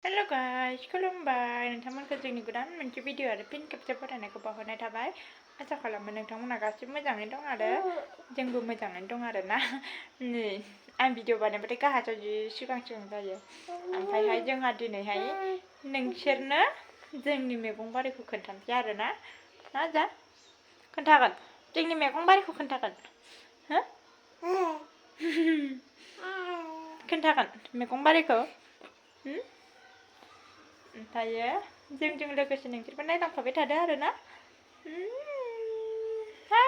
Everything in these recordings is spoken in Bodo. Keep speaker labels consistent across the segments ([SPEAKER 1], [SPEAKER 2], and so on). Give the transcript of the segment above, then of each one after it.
[SPEAKER 1] Hello guys, खुलुमबाय नोंथांमोनखौ जोंनि गोदान मोनसे भिडिअ आरो फिन खेबसे फरायनायखौ बावहरनाय थाबाय। आसा खालामो नोंथांमोना गासिबो मोजाङैनो दं आरो जोंबो मोजाङैनो दं आरो ना। नै आं भिडिअ बानायबाथाय गाहायाव जि सिगां जायो। ओमफ्रायहाय जोंहा दिनैहाय नोंसोरनो जोंनि मैगं बारिखौ खोन्थानोसै आरो ना जा खोन्थागोन जोंनि मैगं बारिखौ खोन्थागोन हो खोन्थागोन मैगं बारिखौ ओमफ्रायो जोंजों लोगोसे नोंसोरबो नायलांफाबाय थादो आरो ना। हाय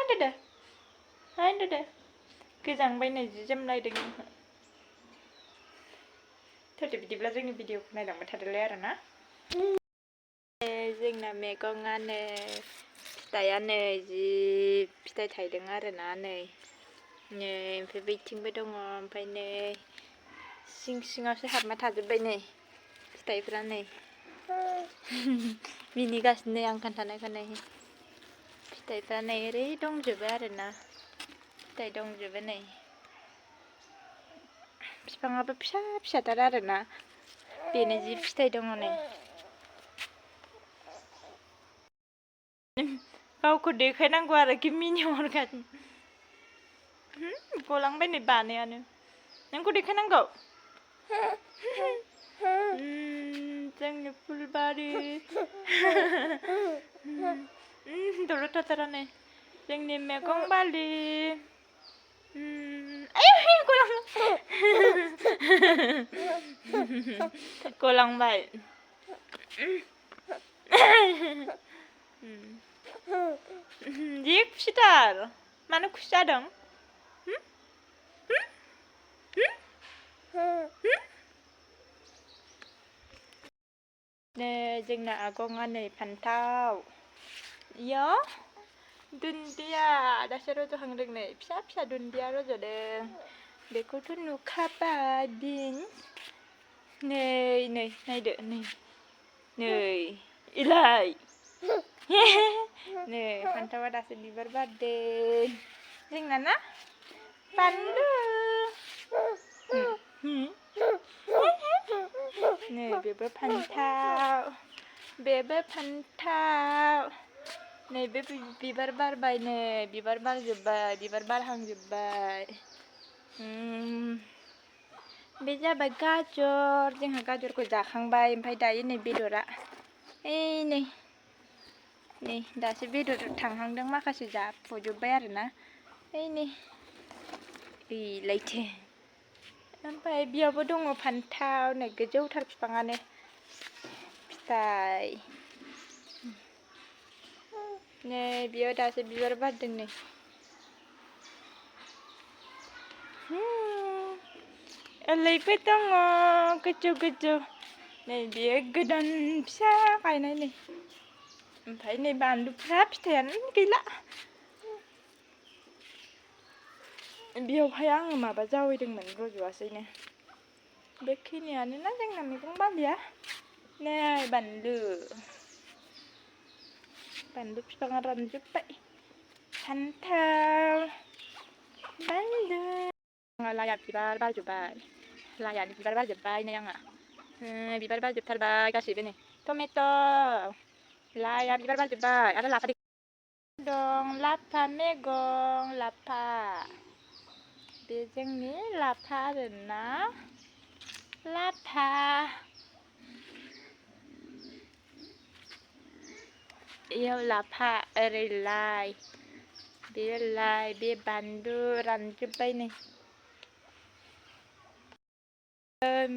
[SPEAKER 1] होनदो गोजांबाय नै जि जोम नायदों थोदो बिदिब्ला जोंनि भिडिअखौ नायलांबाय थादोलाय आरो ना। जोंना मैगङा नै फिथाइया नै जि फिथाइ थायदों आरो ना नै ओमफ्राय बैथिंबो दङ ओमफ्राय नै सिङावसो हाबना थाजोब्बाय नै फिथाइफ्रा नै मिनिगासिनो आं खोन्थानायखौ नै फिथाइफ्रा नै ओरै दंजोबो आरो ना फिथाइ दंजोबो नै बिफाङाबो फिसा फिसाथार आरो ना बेनो जि फिथाइ दङ नै गावखौ देखायनांगौ आरोखि मिनिहरगासिनो गलांबाय नै बानायानो नोंखौ देखायनांगौ जोंनि फुलबारि दलद थाथारा नै जोंनि मैगं बारि गलांबाय जि खुसिथार मानो खुसि जादों नै जोंना आगंआ नै फान्थाव इयो दुन्दिया दासो रज'हांदों नै फिसा फिसा दुन्दिया रज'दों बेखौथ' नुखाबाय बिन नै नायदो नै इलाय नै फान्थावा दासो बिबार बारदों जोंना ना बानलु नै बेबो फान्थाव नै बे बिबार बारबाय नै बिबार बारजोब्बाय बिबार बारहांजोब्बाय बे जाबाय गाजर जोंहा गाजरखौ जाखांबाय ओमफ्राय दायो नै बेदरा नै दासो बेदर थांहांदों माखासे जाफुजोब्बाय आरो ना नै लैथो ओमफ्राय बेयावबो दङ फान्थाव नै गोजौथार बिफाङानो फिथाइ नै बेयाव दासो बिबार बारदों नै ओरैबो दङ गोजौ नै बेयो गोदान फिसा गायनाय नै ओमफ्राय नै बानलुफ्रा फिथाइयानो गैला बेयावहाय आङो माबा जावैदोंमोन रज'वासैनो बेखिनियानो ना जोंना मैगं बारिया नै बानलु बिफाङा रानजोब्बाय फान्थाव बानलु लाइया बिबार बारजोब्बाय नै आंहा बिबार बारजोबथारबाय गासैबो नै टमेट' लाइया बिबार बारजोब्बाय आरो लाफा दं लाफा मैगं लाफा बे जोंनि लाफा आरोना लाफा इयाव लाफा ओरै लाइ बे बानलु रानजोब्बाय नै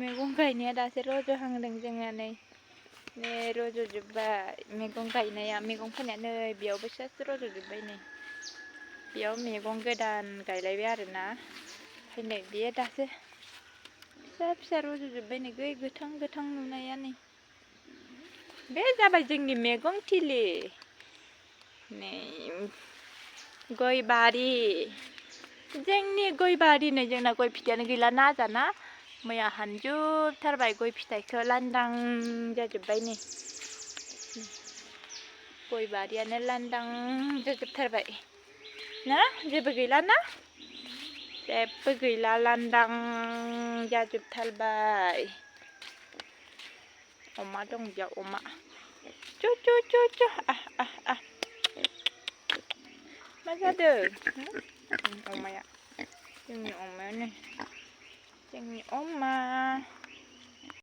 [SPEAKER 1] मैगं गायनाया दासो रज'हांदों जोंहा नै रज'जोब्बाय मैगं गायनाया मैगं फोनाया नै बेयावबो सेस रज'जोब्बाय नै बेयाव मैगं गोदान गायलायबाय आरोना ओमफ्राय नै बेयो दासो फिसा रज'जोब्बाय नै गोथां नुनाया नै बे जाबाय जोंनि मैगं थिलि नै गय बारि जोंनि गय बारि नै जोंना गय फिथाइयानो गैला ना जाना मैया हानजोबथारबाय गय फिथाइखौ लांदां जाजोब्बाय नै गय बारियानो लांदां जाजोबथारबाय ना जेबो गैला ना जेबो गैला लांदां जाजोबथारबाय Oma dong ya oma. Cu. Ah. Masa deh. Oma ya. Ini oma nih. Ini oma.